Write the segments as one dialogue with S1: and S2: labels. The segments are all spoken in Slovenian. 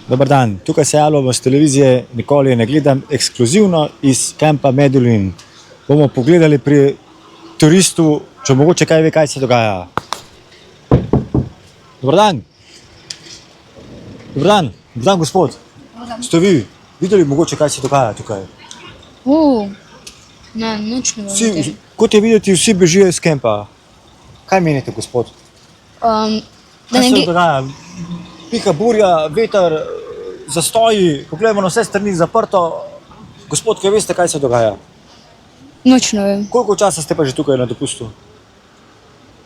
S1: Dobar dan, tukaj se javljamo z televizije, nikoli ne gledam, ekskluzivno iz kampa Medulin. Bomo pogledali pri turistu, če mogoče kaj ve, kaj se dogaja. Dobar dan. Dobar dan, gospod. Ste vi videli mogoče, kaj se dogaja tukaj?
S2: Ne, nič ne vem.
S1: Kot je videti, vsi bežijo iz kampa. Kaj menite, gospod? Kaj se dogaja? Piha burja, veter, zastoji, pogledamo na vse strani zaprto. Gospod, kaj veste, kaj se dogaja?
S2: Nič ne vem.
S1: Koliko časa ste pa že tukaj na dopustu?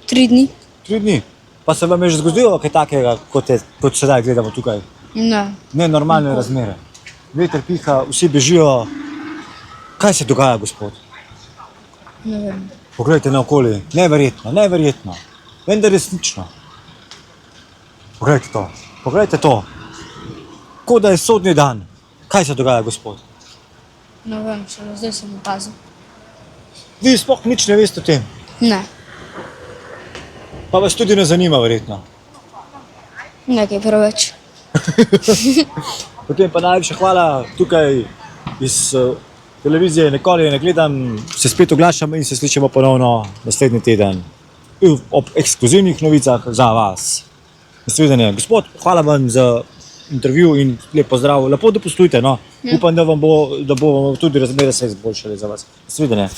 S2: 3 dni?
S1: 3 dni. Pa se vam je že zgodilo kaj takega, kot sedaj gledamo tukaj?
S2: Ne.
S1: Nenormalne razmere. Veter piha, vsi bežijo. Kaj se dogaja, gospod?
S2: Ne vem.
S1: Poglejte naokoli. Neverjetno, neverjetno. Vendar resnično. Poglejte to. Poglejte to. Kot da je sodni dan. Kaj se dogaja, gospod?
S2: Ne vem, šele zdaj sem opazil.
S1: Vi sploh nič ne veste o tem.
S2: Ne.
S1: Pa vas tudi ne zanima, verjetno.
S2: Nekaj preveč.
S1: Potem pa najlepša hvala tukaj iz televizije Nikoli ne gledam. Se spet oglašam in se slišimo ponovno naslednji teden. Ob ekskluzivnih novicah za vas. Nasvidenje. Gospod, hvala vam za intervju in lep pozdrav. Lepo dopustujte, no. Upam, da bo tudi razmere se izboljšale za vas. Nasvidenje.